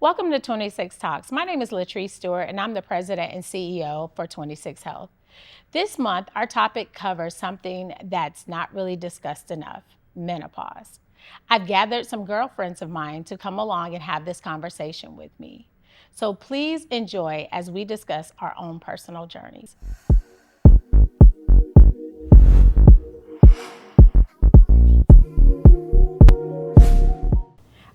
Welcome to 26 Talks. My name is Latrice Stewart, and I'm the president and CEO for 26 Health. This month, our topic covers something that's not really discussed enough: menopause. I've gathered some girlfriends of mine to come along and have this conversation with me. So please enjoy as we discuss our own personal journeys.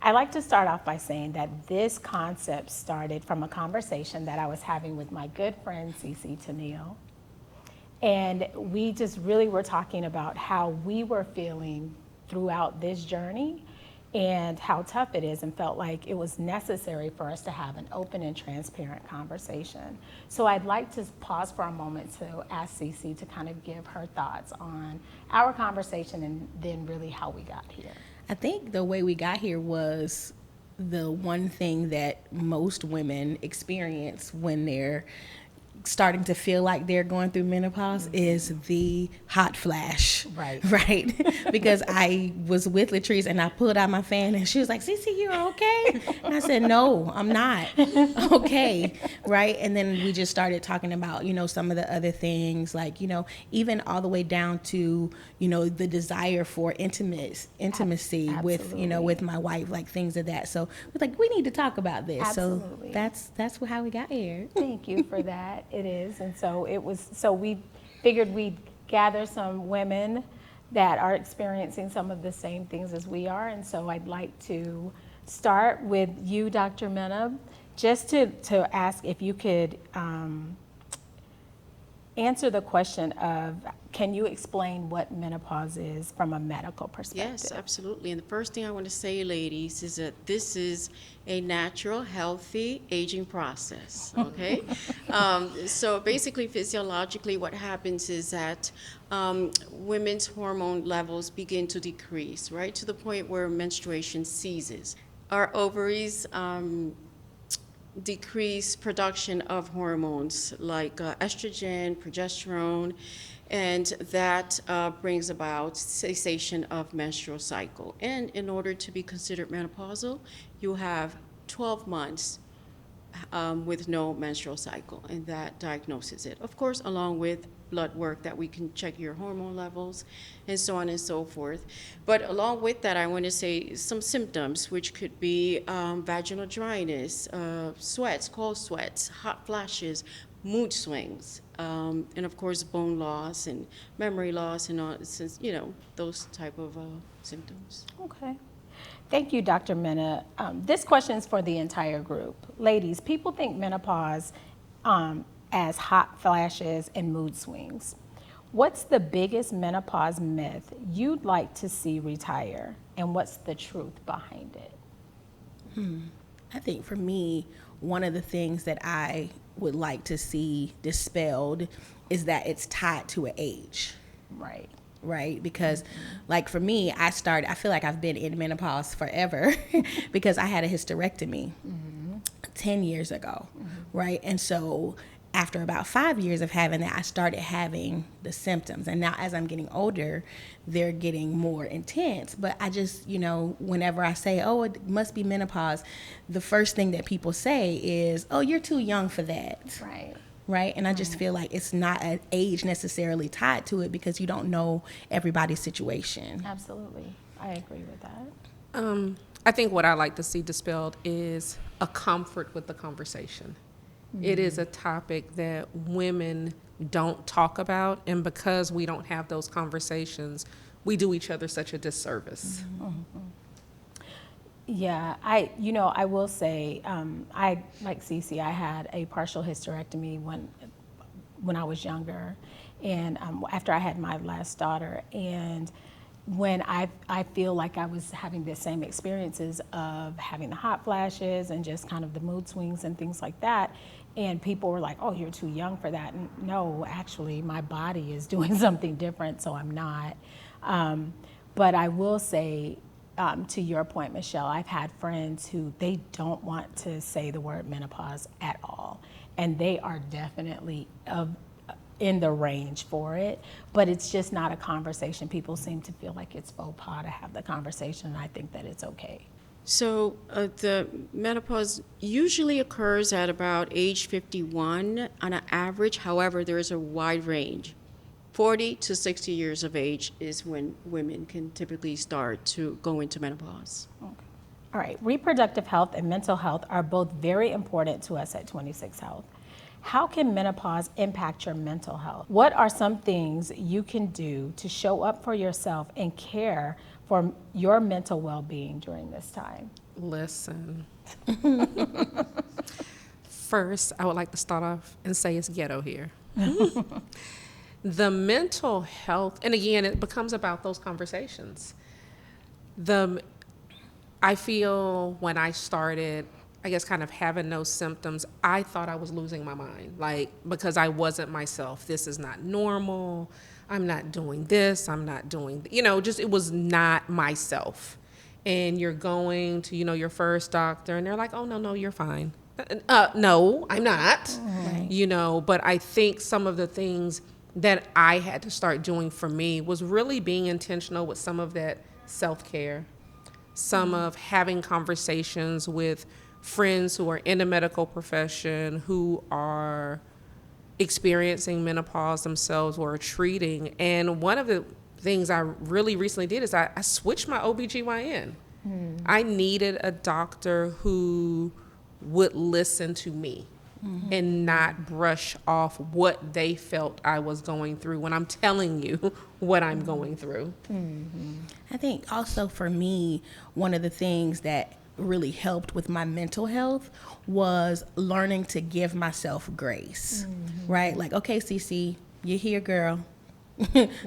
I like to start off by saying that this concept started from a conversation that I was having with my good friend, Cece Tennille. And we just really were talking about how we were feeling throughout this journey and how tough it is, and felt like it was necessary for us to have an open and transparent conversation. So I'd like to pause for a moment to ask Cece to kind of give her thoughts on our conversation and then really how we got here. I think the way we got here was the one thing that most women experience when they're starting to feel like they're going through menopause is the hot flash. Right. Right. Because I was with Latrice and I pulled out my fan and she was like, Cece, you're okay? And I said, no, I'm not okay. Right. And then we just started talking about, some of the other things, like, even all the way down to, the desire for intimacy Absolutely. with my wife, like things of that. So we're like, we need to talk about this. Absolutely. So that's how we got here. Thank you for that. It is. And so we figured we'd gather some women that are experiencing some of the same things as we are. And so I'd like to start with you, Dr. Mena, just to ask if you could answer the question of, can you explain what menopause is from a medical perspective? Yes, absolutely. And the first thing I want to say, ladies, is that this is a natural, healthy aging process, okay? So basically, physiologically, what happens is that women's hormone levels begin to decrease, right, to the point where menstruation ceases. Our ovaries decrease production of hormones like estrogen, progesterone, and that brings about cessation of menstrual cycle. And in order to be considered menopausal, you have 12 months with no menstrual cycle, and that diagnoses it. Of course, along with blood work that we can check your hormone levels and so on and so forth. But along with that, I want to say some symptoms, which could be vaginal dryness, sweats, cold sweats, hot flashes, mood swings, and of course bone loss and memory loss and all, those type of symptoms. Okay. Thank you, Dr. Mena. This question is for the entire group. Ladies, people think menopause as hot flashes and mood swings. What's the biggest menopause myth you'd like to see retire, and what's the truth behind it? I think for me, one of the things that I would like to see dispelled is that it's tied to an age. Right? Because like for me, I feel like I've been in menopause forever because I had a hysterectomy 10 years ago, right? And so after about 5 years of having that, I started having the symptoms. And now as I'm getting older, they're getting more intense. But I just, whenever I say, oh, it must be menopause, the first thing that people say is, oh, you're too young for that. Right? And I just feel like it's not an age necessarily tied to it because you don't know everybody's situation. Absolutely. I agree with that. I think what I like to see dispelled is a comfort with the conversation. It is a topic that women don't talk about, and because we don't have those conversations, we do each other such a disservice. Yeah, I will say, I, like Cece, I had a partial hysterectomy when I was younger, and after I had my last daughter, and when I feel like I was having the same experiences of having the hot flashes and just kind of the mood swings and things like that, and people were like, oh, you're too young for that. And no, actually, my body is doing something different, so I'm not. But I will say, to your point, Michelle, I've had friends who they don't want to say the word menopause at all, and they are definitely in the range for it, but it's just not a conversation. People seem to feel like it's faux pas to have the conversation, and I think that it's okay. So the menopause usually occurs at about age 51 on an average. However, there is a wide range. 40 to 60 years of age is when women can typically start to go into menopause. All right, reproductive health and mental health are both very important to us at 26 Health. How can menopause impact your mental health? What are some things you can do to show up for yourself and care for your mental well-being during this time? Listen. First, I would like to start off and say it's ghetto here. The mental health, and again, it becomes about those conversations. I feel when I started, I guess, kind of having those symptoms, I thought I was losing my mind, like, because I wasn't myself. This is not normal. I'm not doing this. I'm not doing, just it was not myself. And you're going to, your first doctor, and they're like, oh, no, you're fine. No, I'm not, Right. But I think some of the things that I had to start doing for me was really being intentional with some of that self-care, some of having conversations with friends who are in the medical profession, who are experiencing menopause themselves or are treating. And one of the things I really recently did is I switched my OBGYN. I needed a doctor who would listen to me and not brush off what they felt I was going through when I'm telling you what I'm going through. I think also for me, one of the things that really helped with my mental health was learning to give myself grace, right? Like, okay, Cece, you're here, girl.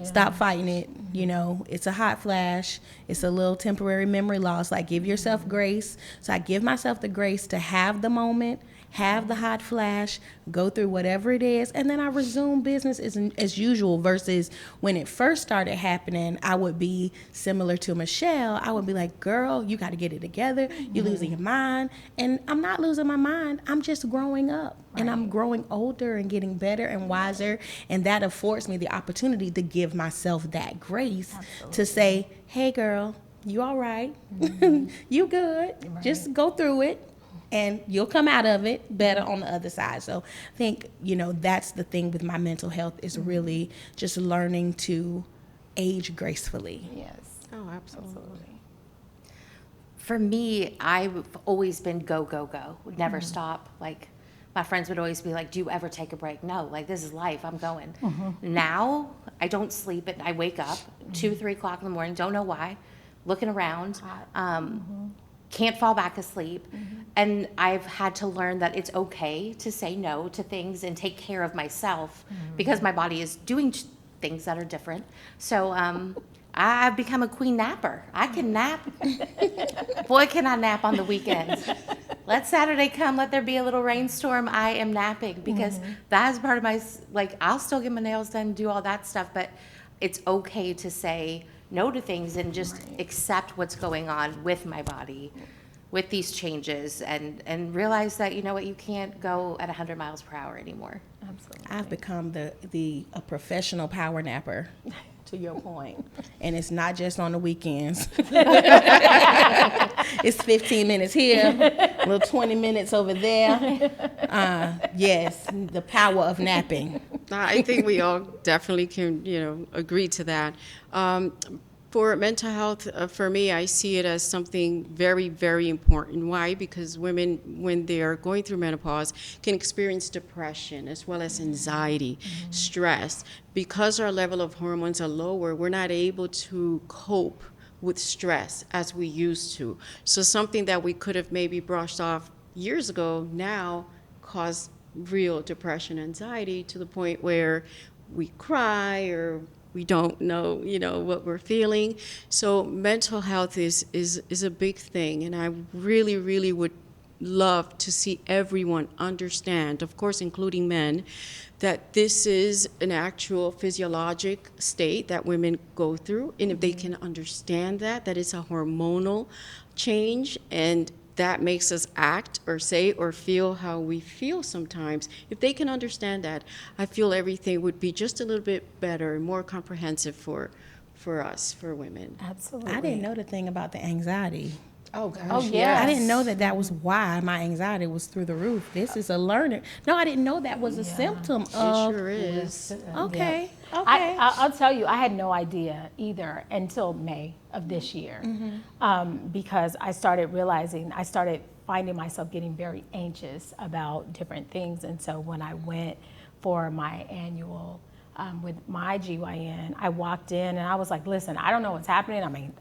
Stop fighting it. It's a hot flash. It's a little temporary memory loss. Like, give yourself grace. So I give myself the grace to have the moment, have the hot flash, go through whatever it is, and then I resume business as usual, versus when it first started happening, I would be similar to Michelle. I would be like, girl, you got to get it together. You're losing your mind. And I'm not losing my mind. I'm just growing up. And I'm growing older and getting better and wiser. And that affords me the opportunity to give myself that grace to say, hey, girl, you all right. You good. Just go through it. And you'll come out of it better on the other side. So I think, that's the thing with my mental health is really just learning to age gracefully. Yes. Oh, absolutely. For me, I've always been go, go, go. Would never stop. Like, my friends would always be like, do you ever take a break? No, like, this is life. I'm going. Now, I don't sleep. I wake up 2, 3 o'clock in the morning. Don't know why. Looking around. Can't fall back asleep. And I've had to learn that it's okay to say no to things and take care of myself because my body is doing things that are different. So I've become a queen napper. I can nap. Boy, can I nap on the weekends. Let Saturday come, let there be a little rainstorm. I am napping because that is part of my, I'll still get my nails done, do all that stuff, but it's okay to say no to things and just accept what's going on with my body, with these changes, and realize that, you can't go at 100 miles per hour anymore. Absolutely. I've become a professional power napper, to your point. And it's not just on the weekends. It's 15 minutes here, a little 20 minutes over there. Yes, the power of napping. I think we all definitely can, agree to that. For mental health, for me, I see it as something very, very important. Why? Because women, when they are going through menopause, can experience depression as well as anxiety, stress. Because our level of hormones are lower, we're not able to cope with stress as we used to. So something that we could have maybe brushed off years ago now cause real depression, anxiety, to the point where we cry or we don't know, what we're feeling. So mental health is a big thing, and I really, really would love to see everyone understand, of course, including men, that this is an actual physiologic state that women go through, and if they can understand that it's a hormonal change, and that makes us act or say or feel how we feel sometimes. If they can understand that, I feel everything would be just a little bit better and more comprehensive for us, for women. Absolutely. I didn't know the thing about the anxiety. Oh gosh. Oh, yeah. I didn't know that was why my anxiety was through the roof. This is a learner. No, I didn't know that was a symptom It of. sure is. Okay. Okay. I'll tell you, I had no idea either until May of this year, because I started finding myself getting very anxious about different things. And so when I went for my annual with my GYN, I walked in and I was like, listen, I don't know what's happening. I mean,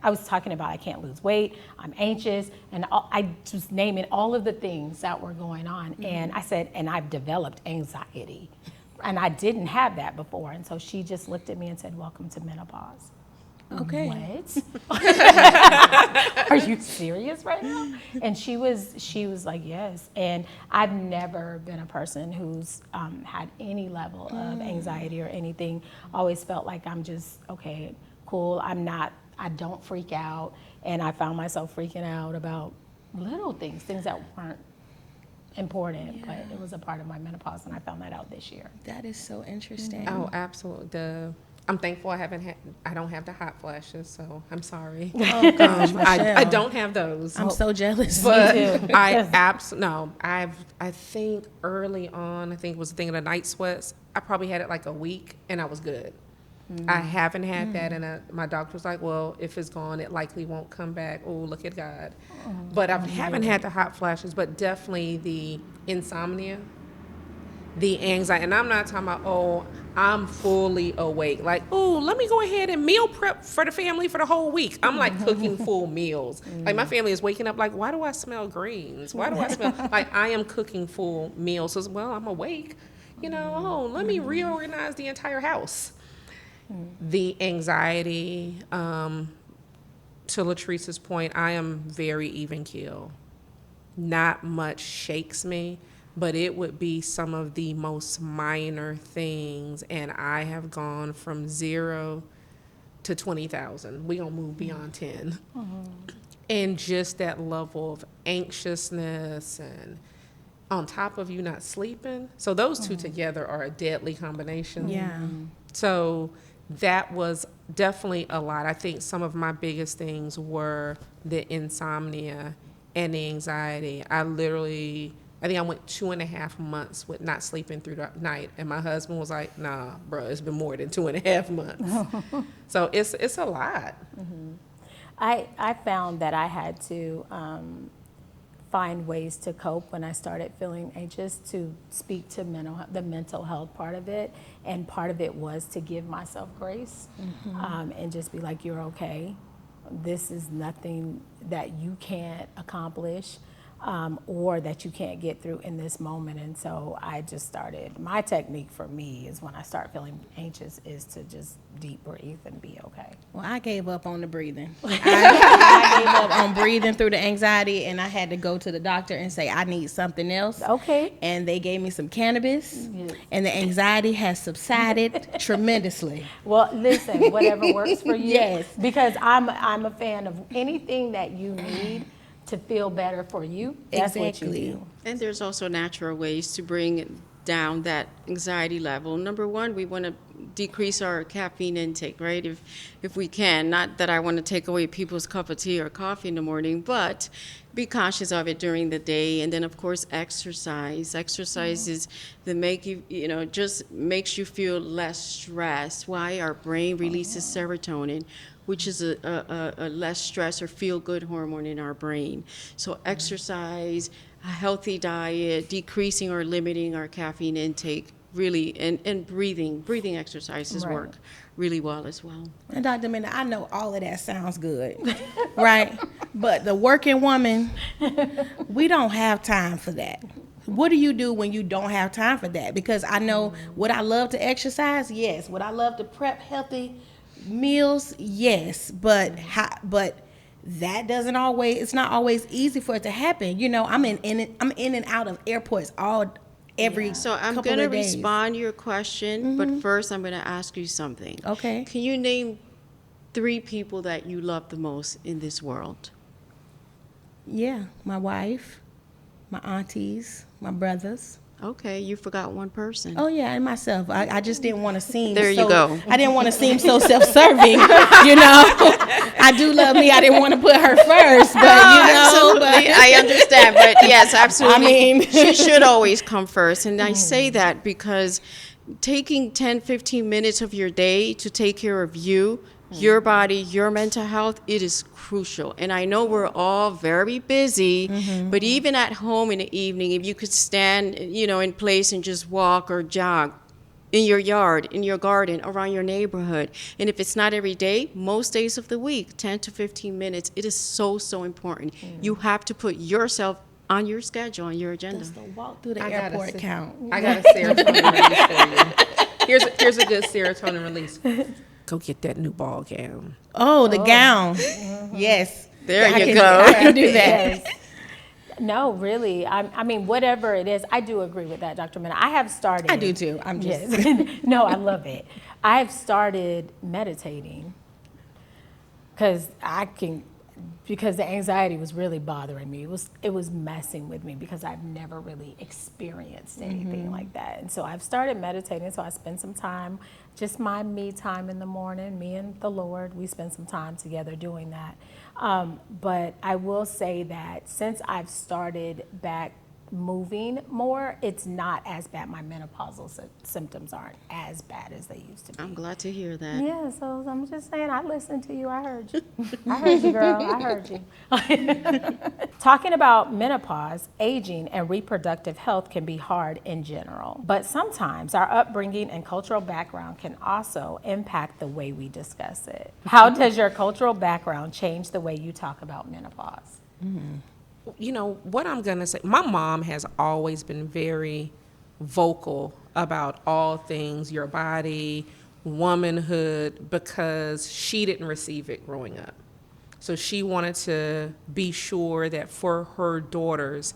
I was talking about I can't lose weight, I'm anxious, and I just naming all of the things that were going on. And I said, and I've developed anxiety. And I didn't have that before. And so she just looked at me and said, welcome to menopause. Okay. What? Are you serious right now? And she was like, yes. And I've never been a person who's had any level of anxiety or anything. Always felt like I'm just, okay, cool. I don't freak out. And I found myself freaking out about little things that weren't important, but it was a part of my menopause, and I found that out this year. That is so interesting. Oh, absolutely. I'm thankful I don't have the hot flashes, so I'm sorry. Oh gosh, I don't have those. I'm so jealous. But too. I think early on, I think it was the thing of the night sweats. I probably had it like a week, and I was good. I haven't had that, and my doctor was like, well, if it's gone, it likely won't come back. Oh, look at God. But I haven't had the hot flashes, but definitely the insomnia, the anxiety. And I'm not talking about, oh, I'm fully awake. Like, oh, let me go ahead and meal prep for the family for the whole week. I'm like cooking full meals. Like my family is waking up like, why do I smell greens? Why do I smell, like I am cooking full meals. So, well, I'm awake. Let me reorganize the entire house. The anxiety, to Latrice's point, I am very even keel. Not much shakes me, but it would be some of the most minor things, and I have gone from 0 to 20,000. We gonna move beyond 10. And just that level of anxiousness, and on top of you not sleeping. So those two together are a deadly combination. Yeah. So that was definitely a lot. I think some of my biggest things were the insomnia and the anxiety. I think I went 2.5 months with not sleeping through the night. And my husband was like, nah, bro, it's been more than 2.5 months. So it's a lot. I found that I had to find ways to cope when I started feeling anxious, to speak to the mental health part of it. And part of it was to give myself grace, and just be like, you're okay. This is nothing that you can't accomplish, or that you can't get through in this moment. And so I just started, my technique for me is when I start feeling anxious is to just deep breathe and be okay. Well, I gave up on the breathing. I gave up on breathing through the anxiety, and I had to go to the doctor and say, I need something else. Okay. And they gave me some cannabis, and the anxiety has subsided tremendously. Well, listen, whatever works for you. Yes. Because I'm a fan of anything that you need to feel better for you. That's Exactly. what you do. And there's also natural ways to bring down that anxiety level. Number one, we want to decrease our caffeine intake, right? If we can. Not that I want to take away people's cup of tea or coffee in the morning, but be conscious of it during the day. And then, of course, exercise. Exercise is just makes you feel less stressed. Why? Our brain releases serotonin, which is a less stress or feel-good hormone in our brain. So exercise, a healthy diet, decreasing or limiting our caffeine intake, really, and breathing exercises work really well as well. And Dr. Minna, I know all of that sounds good, right? But the working woman, we don't have time for that. What do you do when you don't have time for that? Because I know, would I love to exercise? Yes. Would I love to prep healthy meals? Yes. But that doesn't always, it's not always easy for it to happen. I'm in and out of airports every So I'm couple going to of days. respond to your question, but first I'm going to ask you something. Okay. Can you name 3 people that you love the most in this world? Yeah, my wife, my aunties, my brothers. Okay, you forgot one person. Oh yeah, and myself. I just didn't want to seem There you so, go. I didn't want to seem so self-serving, you know. I do love me. I didn't want to put her first, but Absolutely, I understand, but yes, absolutely. I mean- she should always come first. And I say that because taking 10, 15 minutes of your day to take care of you, your body, your mental health, it is crucial. And I know we're all very busy, but even at home in the evening, if you could stand, in place and just walk or jog in your yard, in your garden, around your neighborhood. And if it's not every day, most days of the week, 10 to 15 minutes, it is so, so important. You have to put yourself on your schedule, on your agenda. Does the walk through the I gotta airport say- count? I got a serotonin release for you. Here's a good serotonin release. Go get that new ball gown. Oh, the gown. Yes. There I you can- go. I can do that. Yes. No, really. I mean, whatever it is, I do agree with that, Dr. Minna. I have started. I do too. I'm just Yes. No, I love it. I have started meditating because because the anxiety was really bothering me. It was messing with me because I've never really experienced anything like that. And so I've started meditating. So I spend some time, just my me time in the morning, me and the Lord, we spend some time together doing that. But I will say that since I've started back moving more, it's not as bad. My menopausal symptoms aren't as bad as they used to be. I'm glad to hear that. Yeah, so I'm just saying, I listened to you. I heard you. I heard you, girl. I heard you. Talking about menopause, aging, and reproductive health can be hard in general, but sometimes our upbringing and cultural background can also impact the way we discuss it. How does your cultural background change the way you talk about menopause? What I'm going to say, my mom has always been very vocal about all things your body, womanhood, because she didn't receive it growing up. So she wanted to be sure that for her daughters,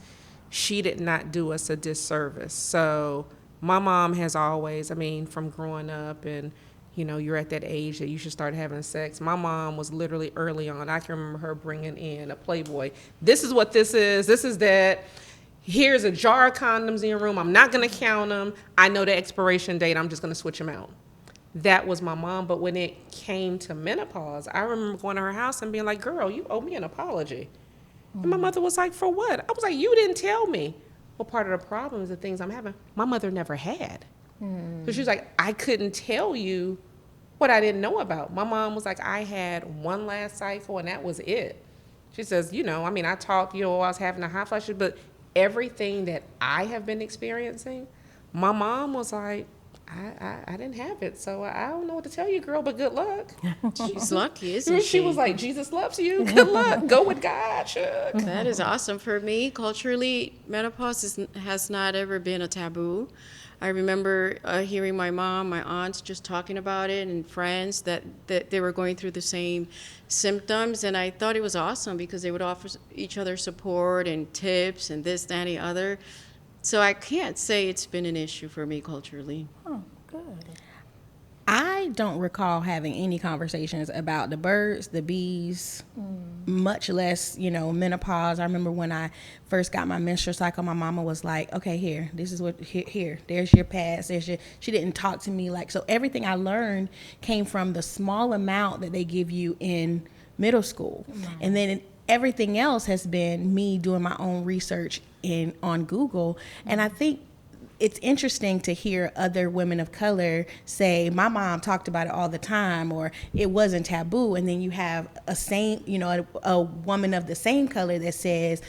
she did not do us a disservice. So my mom has always, from growing up and you're at that age that you should start having sex. My mom was literally early on. I can remember her bringing in a Playboy. This is what this is. This is that. Here's a jar of condoms in your room. I'm not going to count them. I know the expiration date. I'm just going to switch them out. That was my mom. But when it came to menopause, I remember going to her house and being like, girl, you owe me an apology. And my mother was like, for what? I was like, you didn't tell me. Well, part of the problem is the things I'm having, my mother never had. So she was like, I couldn't tell you what I didn't know about. My mom was like, I had one last cycle and that was it. She says, I talked, I was having a hot flashes, but everything that I have been experiencing, my mom was like, I didn't have it. So I don't know what to tell you, girl, but good luck. She's lucky, isn't she? She was like, Jesus loves you. Good luck. Go with God, Chuck. That is awesome. For me, culturally, menopause has not ever been a taboo. I remember hearing my mom, my aunts just talking about it, and friends that they were going through the same symptoms. And I thought it was awesome because they would offer each other support and tips and this, that, and the other. So I can't say it's been an issue for me culturally. Oh, good. I don't recall having any conversations about the birds, the bees, much less, menopause. I remember when I first got my menstrual cycle, my mama was like, okay, here, this is what, here, there's your pads, she didn't talk to me so everything I learned came from the small amount that they give you in middle school. And then everything else has been me doing my own research on Google. And I think it's interesting to hear other women of color say, my mom talked about it all the time, or it wasn't taboo. And then you have a woman of the same color that says,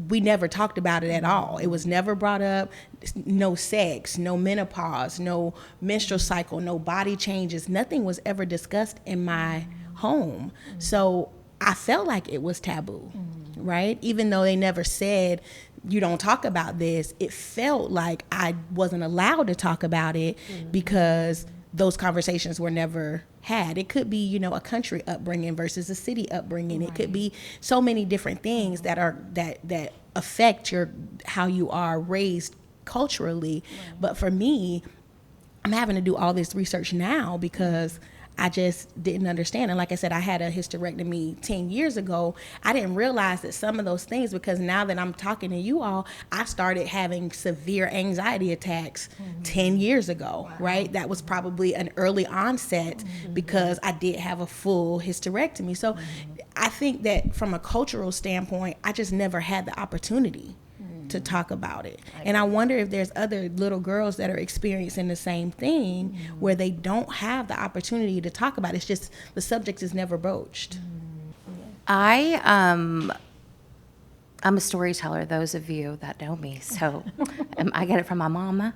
we never talked about it at all. It was never brought up. No sex, no menopause, no menstrual cycle, no body changes. Nothing was ever discussed in my home. So I felt like it was taboo, right? Even though they never said, you don't talk about this, it felt like I wasn't allowed to talk about it because those conversations were never had. It could be, a country upbringing versus a city upbringing. Right. It could be so many different things that affect how you are raised culturally. Right. But for me, I'm having to do all this research now because I just didn't understand. And like I said, I had a hysterectomy 10 years ago. I didn't realize that some of those things, because now that I'm talking to you all, I started having severe anxiety attacks 10 years ago, right? That was probably an early onset because I did have a full hysterectomy. So I think that from a cultural standpoint, I just never had the opportunity to talk about it. And I wonder if there's other little girls that are experiencing the same thing where they don't have the opportunity to talk about it. It's just the subject is never broached. I'm a storyteller, those of you that know me. So I get it from my mama.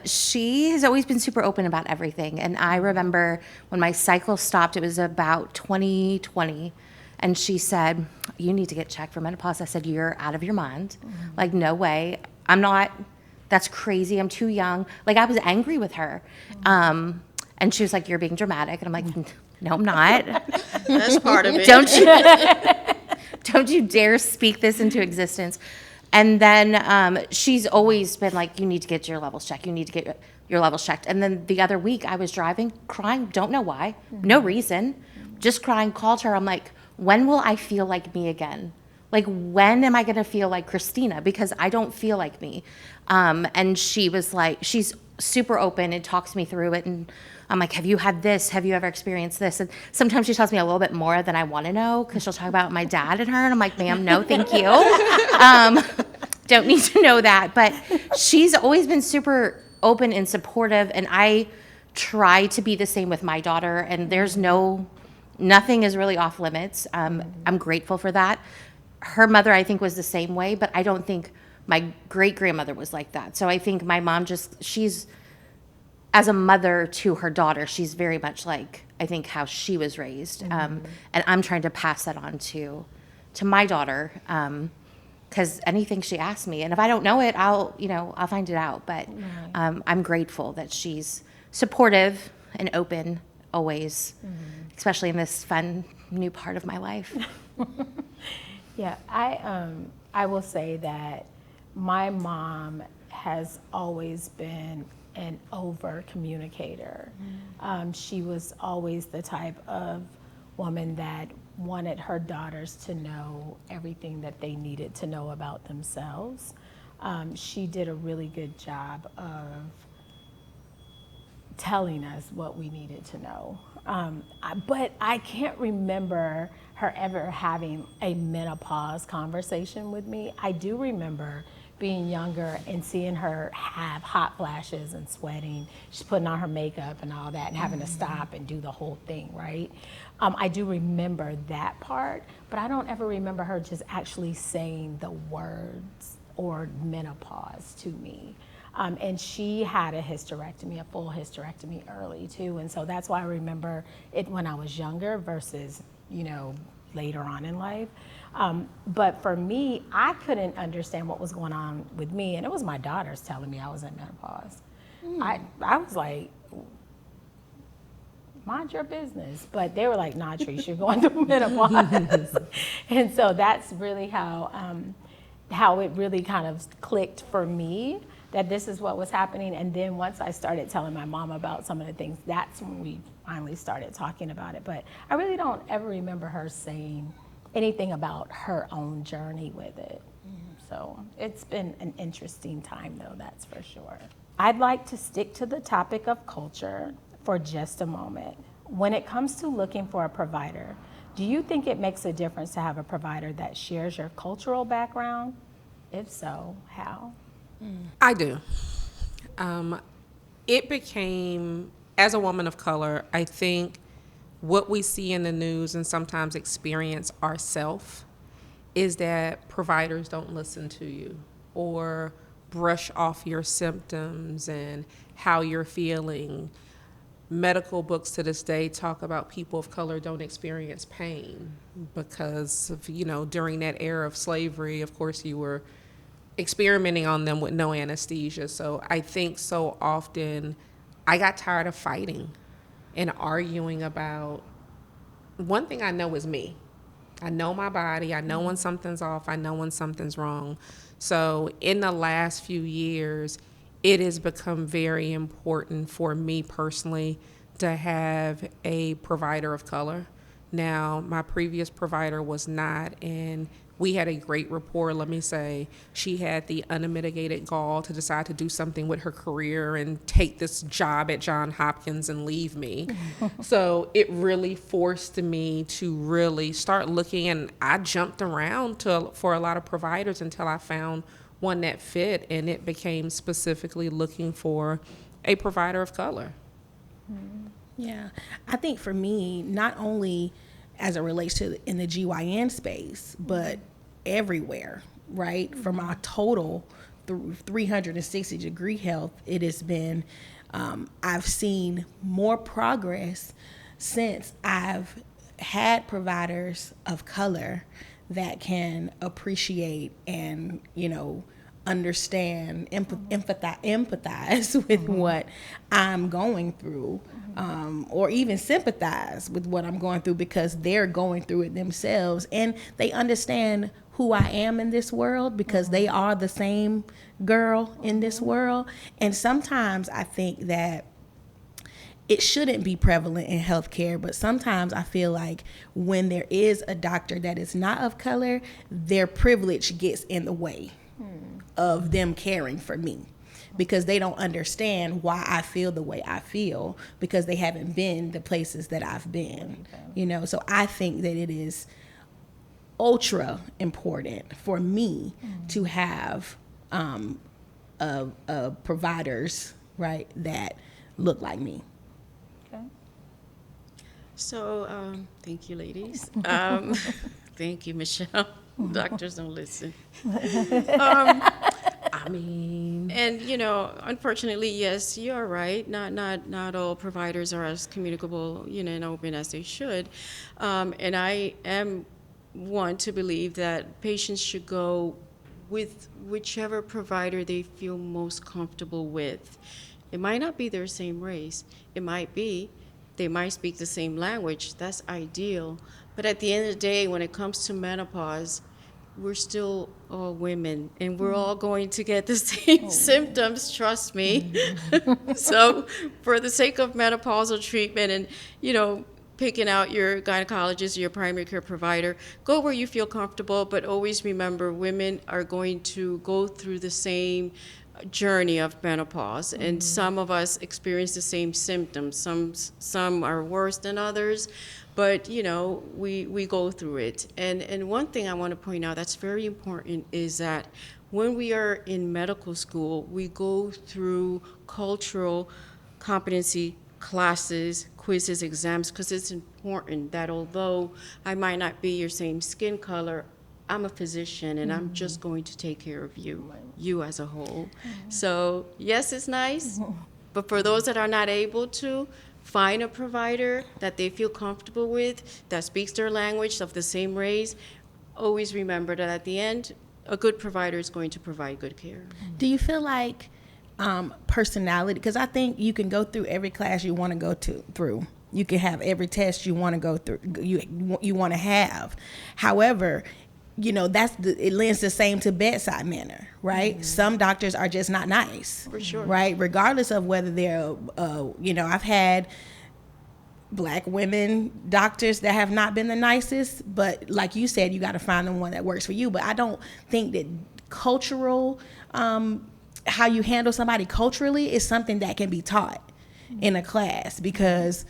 She has always been super open about everything. And I remember when my cycle stopped, it was about 2020. And she said, you need to get checked for menopause. I said, you're out of your mind. Like, no way. I'm not. That's crazy. I'm too young. Like, I was angry with her. And she was like, you're being dramatic. And I'm like, no, I'm not. That's part of it. Don't you dare speak this into existence. And then she's always been like, you need to get your levels checked. You need to get your levels checked. And then the other week I was driving, crying, don't know why, no reason, just crying, called her. I'm like, when will I feel like me again? Like, when am I going to feel like Christina? Because I don't feel like me. And she was like, she's super open and talks me through it. And I'm like, have you had this? Have you ever experienced this? And sometimes she tells me a little bit more than I want to know, because she'll talk about my dad and her. And I'm like, ma'am, no, thank you. Don't need to know that. But she's always been super open and supportive. And I try to be the same with my daughter. And there's nothing is really off limits. I'm grateful for that. Her mother, I think, was the same way, but I don't think my great-grandmother was like that. So I think my mom she's, as a mother to her daughter, she's very much like, I think, how she was raised. And I'm trying to pass that on to my daughter, because anything she asks me, and if I don't know it, I'll find it out. But I'm grateful that she's supportive and open always, especially in this fun new part of my life. Yeah, I will say that my mom has always been an over communicator. She was always the type of woman that wanted her daughters to know everything that they needed to know about themselves. She did a really good job of telling us what we needed to know. But I can't remember her ever having a menopause conversation with me. I do remember being younger and seeing her have hot flashes and sweating. She's putting on her makeup and all that and having to stop and do the whole thing, right? I do remember that part, but I don't ever remember her just actually saying the words or menopause to me. And she had a hysterectomy, a full hysterectomy early too. And so that's why I remember it when I was younger versus, later on in life. But for me, I couldn't understand what was going on with me. And it was my daughters telling me I was in menopause. I was like, mind your business. But they were like, nah, Trish, you're going through menopause. And so that's really how it really kind of clicked for me, that this is what was happening. And then once I started telling my mom about some of the things, that's when we finally started talking about it. But I really don't ever remember her saying anything about her own journey with it. So it's been an interesting time, though, that's for sure. I'd like to stick to the topic of culture for just a moment. When it comes to looking for a provider, do you think it makes a difference to have a provider that shares your cultural background? If so, how? I do. It became, as a woman of color, I think what we see in the news and sometimes experience ourselves is that providers don't listen to you or brush off your symptoms and how you're feeling. Medical books to this day talk about people of color don't experience pain because of, during that era of slavery, of course, you were experimenting on them with no anesthesia. So I think so often I got tired of fighting and arguing about, one thing I know is me. I know my body. I know when something's off. I know when something's wrong. So in the last few years, it has become very important for me personally to have a provider of color. Now, my previous provider was not, and we had a great rapport. Let me say, she had the unmitigated gall to decide to do something with her career and take this job at Johns Hopkins and leave me. So it really forced me to really start looking, and I jumped around for a lot of providers until I found one that fit, and it became specifically looking for a provider of color. Yeah, I think for me, not only as it relates to in the GYN space, but everywhere, right? From our total 360-degree health, it has been, I've seen more progress since I've had providers of color that can appreciate and, understand, empathize with what I'm going through, or even sympathize with what I'm going through because they're going through it themselves, and they understand who I am in this world because they are the same girl in this world. And sometimes I think that it shouldn't be prevalent in healthcare, but sometimes I feel like when there is a doctor that is not of color, their privilege gets in the way of them caring for me because they don't understand why I feel the way I feel because they haven't been the places that I've been, So I think that it is ultra important for me to have providers, right, that look like me. Okay. So, thank you, ladies. Thank you, Michelle. Doctors don't listen. I mean, And unfortunately, yes, you're right. Not all providers are as communicable, and open as they should. And I am one to believe that patients should go with whichever provider they feel most comfortable with. It might not be their same race. It might be they might speak the same language. That's ideal. But at the end of the day, when it comes to menopause, we're still all women, and we're all going to get the same symptoms, trust me. So for the sake of menopausal treatment and, picking out your gynecologist or your primary care provider, go where you feel comfortable, but always remember women are going to go through the same journey of menopause, and some of us experience the same symptoms. Some are worse than others, but we go through it. And one thing I want to point out that's very important is that when we are in medical school, we go through cultural competency classes, quizzes, exams, because it's important that although I might not be your same skin color, I'm a physician and I'm just going to take care of you as a whole. So yes, it's nice, but for those that are not able to, find a provider that they feel comfortable with, that speaks their language, of the same race. Always remember that at the end, a good provider is going to provide good care. Do you feel like personality, because I think you can go through every class you want to go through. You can have every test you want to go through, you want to have. However, it lends the same to bedside manner, right? Mm-hmm. Some doctors are just not nice. For sure. Right? Regardless of whether they're, I've had Black women doctors that have not been the nicest, but like you said, you got to find the one that works for you. But I don't think that cultural, how you handle somebody culturally is something that can be taught in a class, because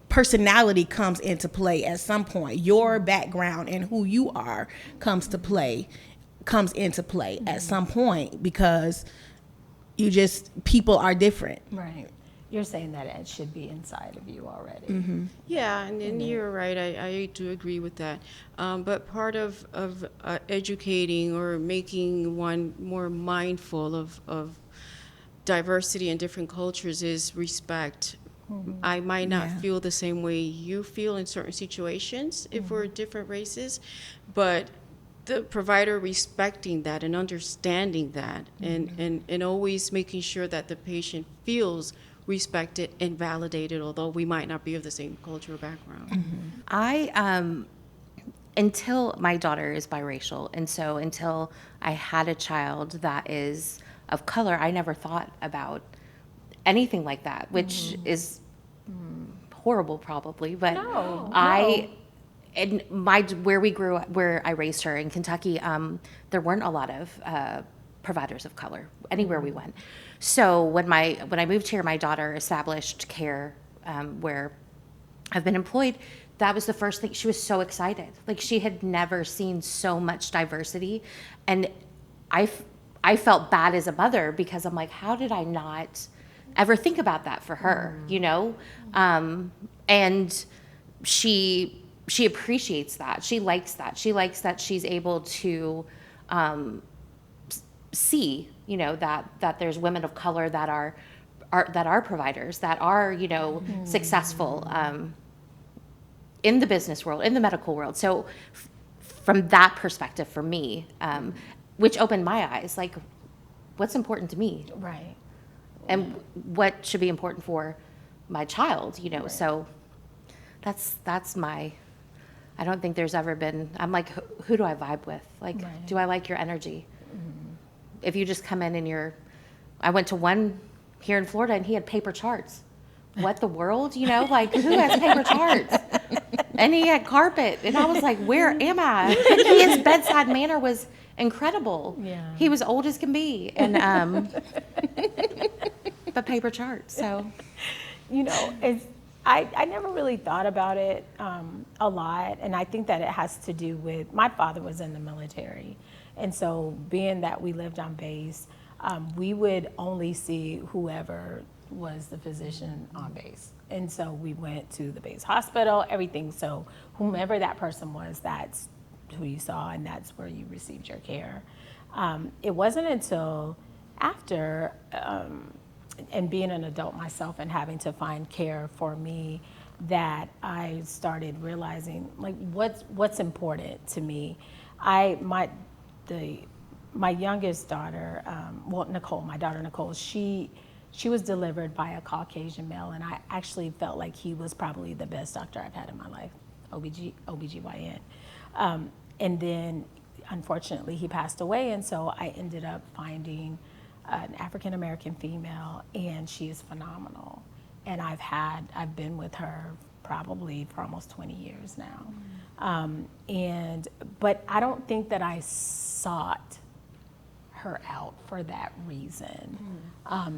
personality comes into play at some point. Your background and who you are comes into play at some point, because people are different. Right. You're saying that it should be inside of you already. Mm-hmm. Yeah, and you're right. I do agree with that. But part of educating or making one more mindful of diversity in different cultures is respect. I might not feel the same way you feel in certain situations if we're different races, but the provider respecting that and understanding that, and always making sure that the patient feels respected and validated, although we might not be of the same cultural background. I until my daughter is biracial, and so until I had a child that is of color, I never thought about anything like that, which is horrible probably, but No, and where I raised her in Kentucky, there weren't a lot of providers of color anywhere we went. So when I moved here, my daughter established care where I've been employed. That was the first thing. She was so excited. Like, she had never seen so much diversity, and I felt bad as a mother because I'm like, how did I not ever think about that for her, you know? And she appreciates that. She likes that. She likes that she's able to see, you know, that there's women of color that are providers, that are, you know, successful in the business world, in the medical world. So from that perspective, for me, which opened my eyes, like, what's important to me, right. and what should be important for my child, you know. Right. So that's my. I don't think there's ever been. I'm like, who do I vibe with? Like, Right. do I like your energy? If you just come in and I went to one here in Florida and he had paper charts. What the world, you know? Like, who has paper charts? And he had carpet, and I was like, where am I? But his bedside manner was incredible. Yeah. He was old as can be, and but paper charts. So, You know, I never really thought about it a lot, and I think that it has to do with, my father was in the military, and so being that we lived on base, we would only see whoever was the physician on base. And so we went to the base hospital, everything. So whomever that person was, that's who you saw, and that's where you received your care. It wasn't until after, and being an adult myself and having to find care for me, that I started realizing, like, what's important to me. My youngest daughter, Nicole, my daughter Nicole, she was delivered by a Caucasian male, and I actually felt like he was probably the best doctor I've had in my life, OBGYN. And then, unfortunately, he passed away, and so I ended up finding an African-American female, and she is phenomenal. And I've been with her probably for almost 20 years now. But I don't think that I sought her out for that reason.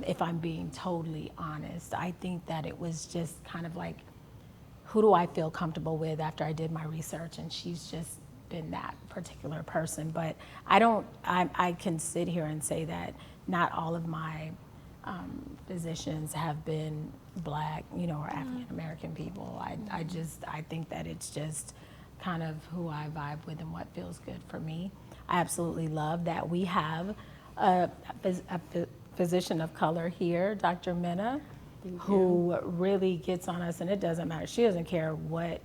If I'm being totally honest, I think that it was just kind of like, who do I feel comfortable with after I did my research? And she's just been that particular person. But I can sit here and say that not all of my physicians have been Black, you know, or African American people. I think that it's just kind of who I vibe with and what feels good for me. I absolutely love that we have a physician of color here, Dr. Mena, who really gets on us, and it doesn't matter. She doesn't care what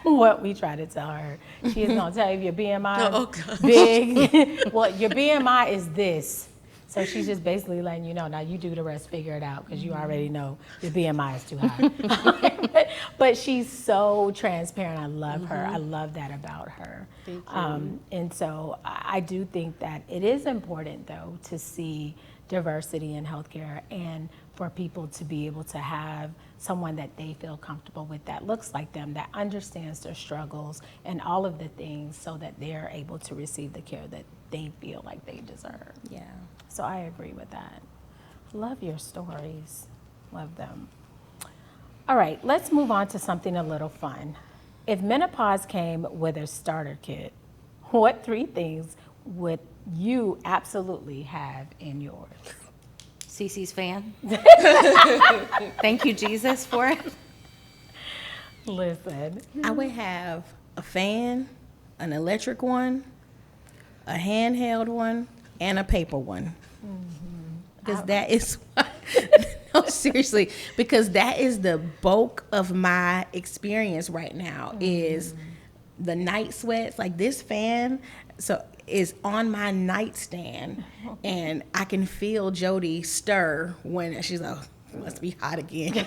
we try to tell her. She is going to tell you if your BMI is big. Well, your BMI is this. So she's just basically letting you know, now you do the rest, figure it out, because you already know your BMI is too high. But she's so transparent. I love her. I love that about her. Thank you. And so I do think that it is important, though, to see diversity in healthcare, and for people to be able to have someone that they feel comfortable with, that looks like them, that understands their struggles and all of the things, so that they're able to receive the care that they feel like they deserve. Yeah. So I agree with that. Love your stories. Love them. All right, let's move on to something a little fun. If menopause came with a starter kit, what 3 things would you absolutely have in yours? Cece's fan. Thank you, Jesus, for it. Listen. I would have a fan, an electric one, a handheld one, and a paper one. Because that is, no, seriously, because that is the bulk of my experience right now, is the night sweats. Like, this fan is on my nightstand, and I can feel Jody stir when she's like, must be hot again.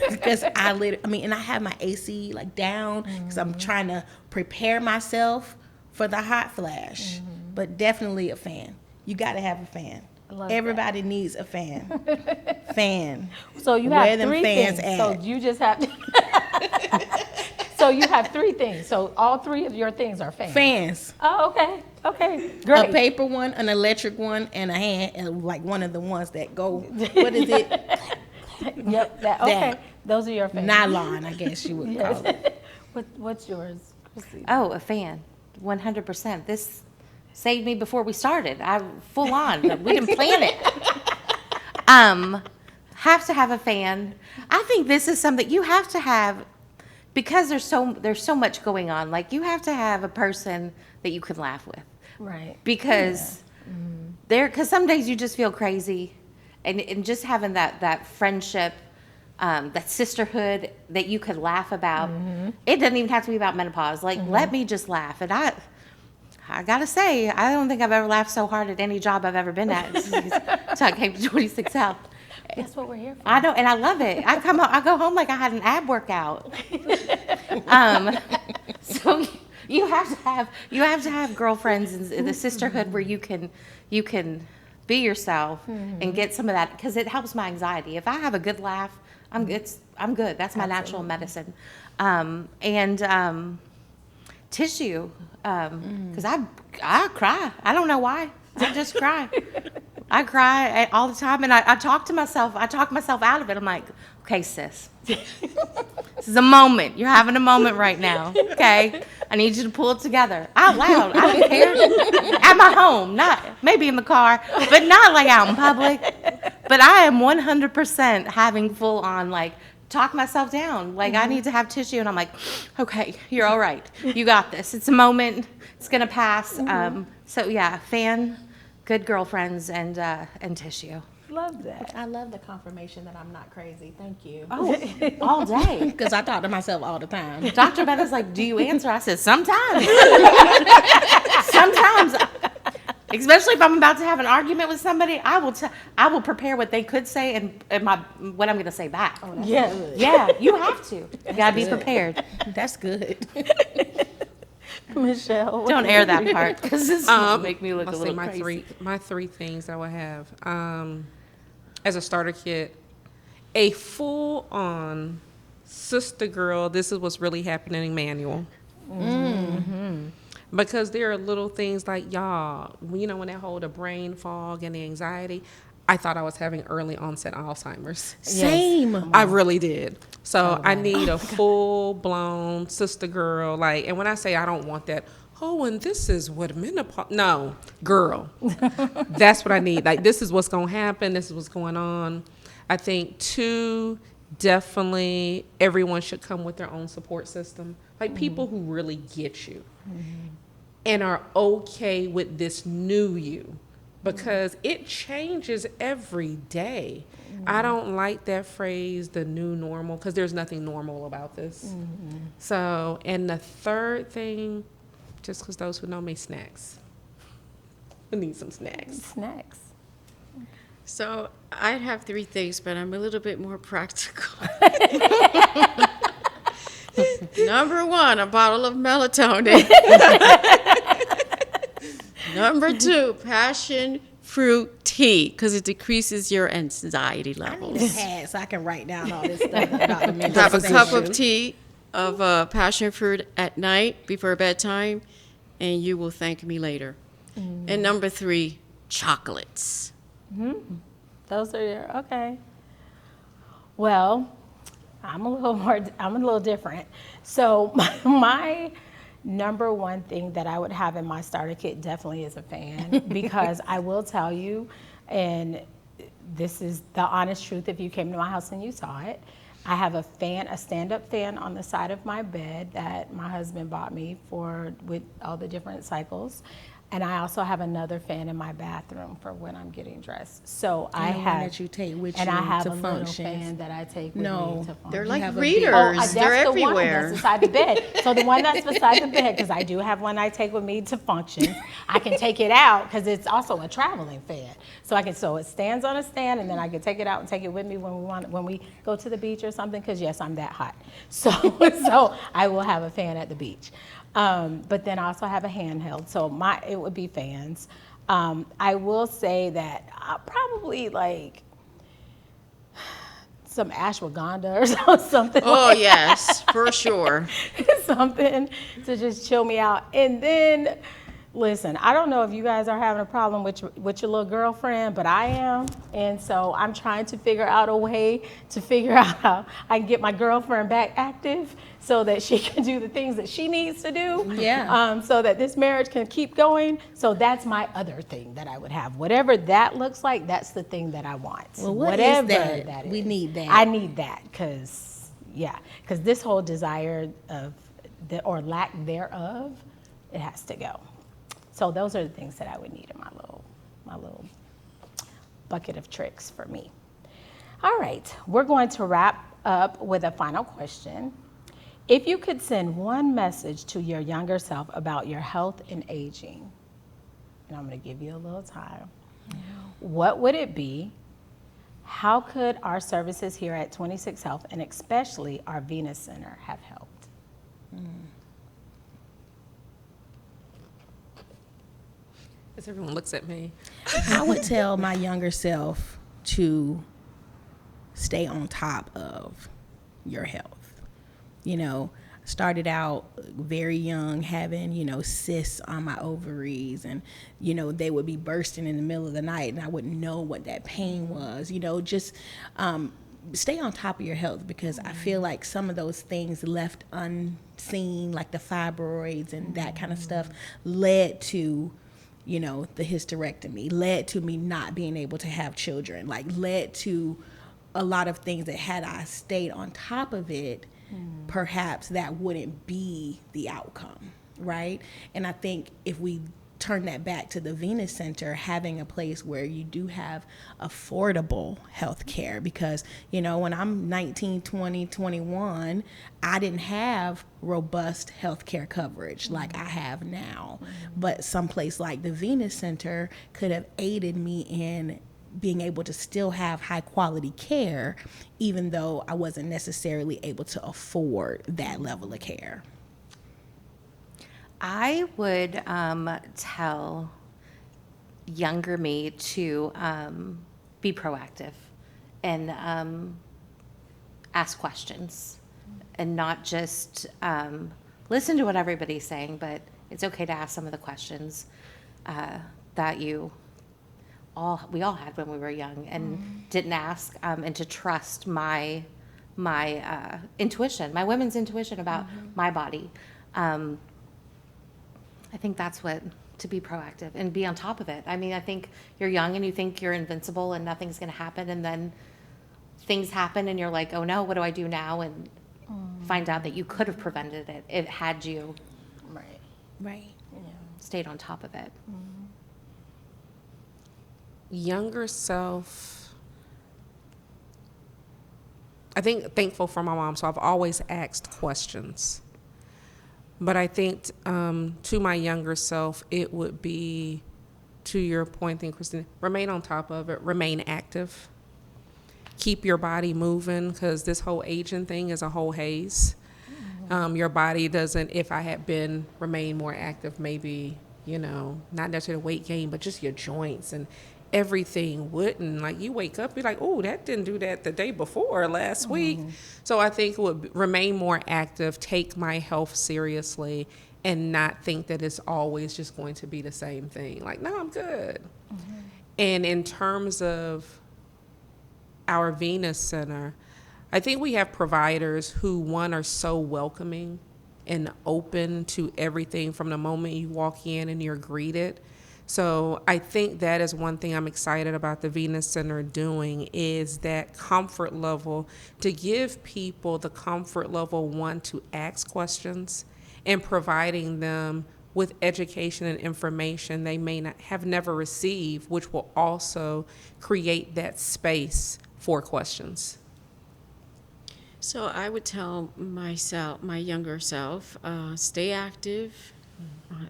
Because and I have my AC like down, because I'm trying to prepare myself for the hot flash. But definitely a fan. You got to have a fan. Everybody needs a fan. Fan. So you Where have them three fans things. So at? you just have. So you have three things. So all three of your things are fans. Fans. Oh, okay. Okay. A Great. paper one, an electric one, and a hand, and like one of the ones that go. What is it? Yep. Okay. Those are your fans. Nylon, I guess you would call it. What's yours, Christine? Oh, a fan, 100%. This saved me before we started. I full on. We didn't plan it. Have to have a fan. I think this is something you have to have because there's so much going on. Like you have to have a person that you can laugh with. Right. Because because some days you just feel crazy, and just having that friendship, that sisterhood that you could laugh about. It doesn't even have to be about menopause. Like let me just laugh. And I gotta say, I don't think I've ever laughed so hard at any job I've ever been at until I came to 26Talks. That's what we're here for. I know, and I love it. I go home like I had an ab workout. So you have to have girlfriends and the sisterhood where you can be yourself and get some of that because it helps my anxiety. If I have a good laugh, I'm good. That's my natural medicine. Tissue, because I cry. I don't know why. I just cry. I cry all the time, and I talk to myself. I talk myself out of it. I'm like, okay, sis, this is a moment. You're having a moment right now. Okay, I need you to pull it together out loud. I don't care. At my home, not maybe in the car, but not like out in public. But I am 100% having full on like talk myself down. Like I need to have tissue, and I'm like, okay, you're all right. You got this. It's a moment. It's gonna pass. So yeah, fan, good girlfriends, and tissue. Love that. I love the confirmation that I'm not crazy. Thank you. Oh, all day. Because I talk to myself all the time. Dr. Bennett's like, do you answer? I said, sometimes. Sometimes. Especially if I'm about to have an argument with somebody, I will prepare what they could say and what I'm going to say back. Yeah. Yeah, you have to. You got to be prepared. That's good. Michelle. Don't air that part because this will make me look a Let's little see, crazy. my three things I would have. As a starter kit, a full-on sister girl, this is what's really happening manual. Because there are little things like, y'all, when that whole the brain fog and the anxiety, I thought I was having early onset Alzheimer's. Same. I really did. So I need a full-blown sister girl. Like, and when I say I don't want that, oh, and this is what menopause. No, girl. That's what I need. Like, this is what's going to happen. This is what's going on. I think, two, definitely everyone should come with their own support system. Like, people who really get you and are okay with this new you. Because it changes every day. I don't like that phrase, the new normal, because there's nothing normal about this. So, and the third thing, just because those who know me, snacks. I need some snacks. Snacks. So I'd have three things, but I'm a little bit more practical. Number one, a bottle of melatonin. Number two, passion fruit tea, because it decreases your anxiety I need a levels. pad so I can write down all this stuff about the mental Have a cup station. of tea of passion fruit at night before bedtime, and you will thank me later. And number three, chocolates. Those are your, okay. Well, I'm a little different. So my number one thing that I would have in my starter kit definitely is a fan, because I will tell you, and this is the honest truth, if you came to my house and you saw it, I have a fan, a stand-up fan on the side of my bed that my husband bought me with all the different cycles. And I also have another fan in my bathroom for when I'm getting dressed. So I the one have that you take with and you I have to a little functions. fan that I take with No. me to functions. They're like have a big- readers. That's They're the one everywhere. that's beside the bed. So the one that's beside the bed, because I do have one I take with me to functions. I can take it out because it's also a traveling fan. So it stands on a stand, and then I can take it out and take it with me when we go to the beach or something. Because yes, I'm that hot. So I will have a fan at the beach. But then I also have a handheld. So it would be fans. I will say that probably like some ashwagandha or something. Oh, like yes, for sure. something to just chill me out. And then, listen, I don't know if you guys are having a problem with your little girlfriend, but I am. And so I'm trying to figure out a way to figure out how I can get my girlfriend back active so that she can do the things that she needs to do. Yeah. So that this marriage can keep going. So that's my other thing that I would have. Whatever that looks like, that's the thing that I want. Well, what is Whatever that? We is. need that. I need that because this whole desire of or lack thereof, it has to go. So those are the things that I would need in my little bucket of tricks for me. All right, we're going to wrap up with a final question. If you could send one message to your younger self about your health and aging, and I'm going to give you a little time, what would it be? How could our services here at 26 Health, and especially our Venus Center, have helped? As everyone looks at me. I would tell my younger self to stay on top of your health. You know, started out very young having, cysts on my ovaries, and, they would be bursting in the middle of the night and I wouldn't know what that pain was. Just stay on top of your health, because I feel like some of those things left unseen, like the fibroids and that kind of stuff, led to the hysterectomy, led to me not being able to have children, led to a lot of things that had I stayed on top of it, perhaps that wouldn't be the outcome, right? And I think if we turn that back to the Venus Center, having a place where you do have affordable health care, because, when I'm 19, 20, 21, I didn't have robust health care coverage like I have now. But someplace like the Venus Center could have aided me in being able to still have high quality care, even though I wasn't necessarily able to afford that level of care. I would tell younger me to be proactive and ask questions, and not just listen to what everybody's saying, but it's okay to ask some of the questions that we all had when we were young and didn't ask, and to trust my intuition, my women's intuition about my body. I think that's to be proactive and be on top of it. I mean, I think you're young and you think you're invincible and nothing's going to happen, and then things happen and you're like, oh no, what do I do now? And find out that you could have prevented it if had you Right. stayed on top of it. Younger self, I think thankful for my mom, so I've always asked questions. But I think to my younger self, it would be, to your point, I think, Christine, remain on top of it, remain active, keep your body moving, because this whole aging thing is a whole haze. Your body doesn't, if I had remain more active, maybe, not necessarily weight gain, but just your joints and everything wouldn't. Like, you wake up, you're like, oh, that didn't do that the day before, last week. So I think it would remain more active, take my health seriously, and not think that it's always just going to be the same thing. Like, no, I'm good. And in terms of our Venus Center, I think we have providers who, one, are so welcoming and open to everything from the moment you walk in and you're greeted. So I think that is one thing I'm excited about the Venus Center doing, is that comfort level, to give people the comfort level, one, to ask questions, and providing them with education and information they may not have never received, which will also create that space for questions. So I would tell myself, my younger self, stay active,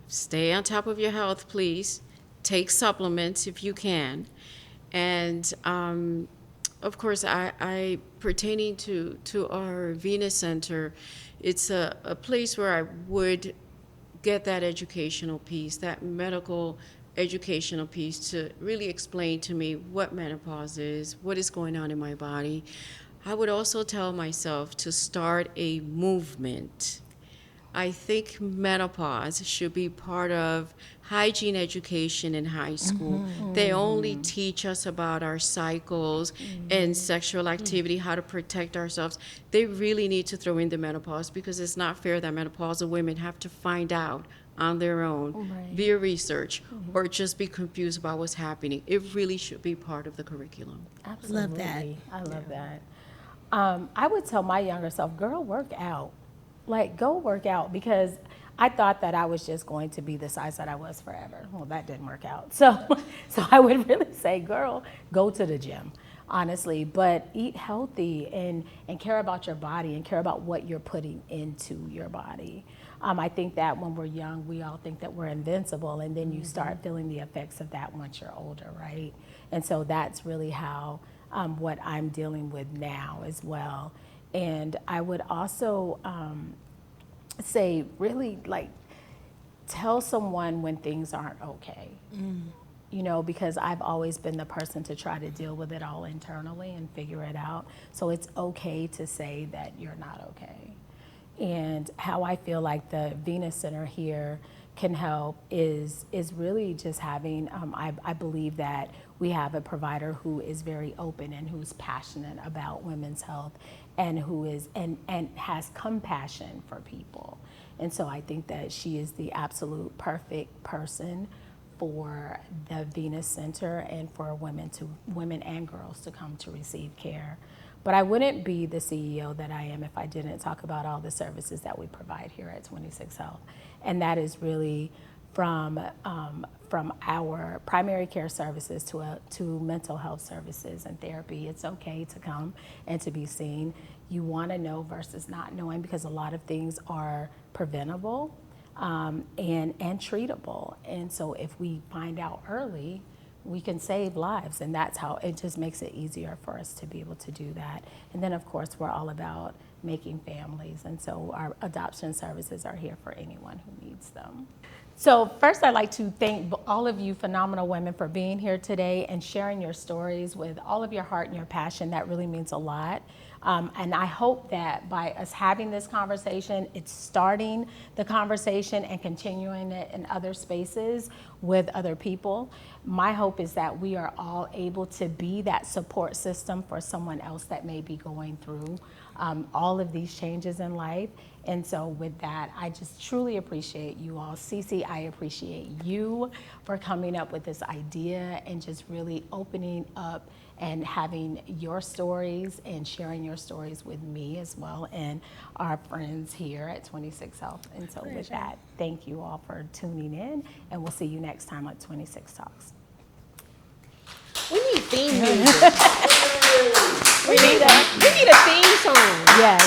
stay on top of your health, please. Take supplements if you can. And of course, I pertaining to our Venus Center, it's a place where I would get that educational piece, that medical educational piece, to really explain to me what menopause is, what is going on in my body, I would also tell myself to start a movement. I think menopause should be part of hygiene education in high school. They only teach us about our cycles and sexual activity, how to protect ourselves. They really need to throw in the menopause, because it's not fair that menopausal women have to find out on their own via research or just be confused about what's happening. It really should be part of the curriculum. Absolutely. Love that. I love that. I would tell my younger self, girl, work out. Like, go work out, because I thought that I was just going to be the size that I was forever. Well, that didn't work out. So I would really say, girl, go to the gym, honestly, but eat healthy and care about your body and care about what you're putting into your body. I think that when we're young, we all think that we're invincible, and then you start feeling the effects of that once you're older, right? And so that's really how what I'm dealing with now as well. And I would also say, really, like, tell someone when things aren't okay. You know, because I've always been the person to try to deal with it all internally and figure it out. So it's okay to say that you're not okay. And how I feel like the Venus Center here can help is really just having, I believe that we have a provider who is very open and who's passionate about women's health, and who is and has compassion for people. And so I think that she is the absolute perfect person for the Venus Center and for women and girls to come to receive care. But I wouldn't be the CEO that I am if I didn't talk about all the services that we provide here at 26 Health. And that is really from our primary care services to mental health services and therapy. It's okay to come and to be seen. You want to know versus not knowing, because a lot of things are preventable and treatable. And so if we find out early, we can save lives, and that's how it just makes it easier for us to be able to do that. And then, of course, we're all about making families, and so our adoption services are here for anyone who needs them. So first, I'd like to thank all of you phenomenal women for being here today and sharing your stories with all of your heart and your passion. That really means a lot. And I hope that by us having this conversation, it's starting the conversation and continuing it in other spaces with other people. My hope is that we are all able to be that support system for someone else that may be going through all of these changes in life. And so with that, I just truly appreciate you all. Cece, I appreciate you for coming up with this idea and just really opening up and having your stories and sharing your stories with me as well and our friends here at 26 Health. And so with that, thank you all for tuning in, and we'll see you next time at 26 Talks. We need theme music. we need a theme song. Yes.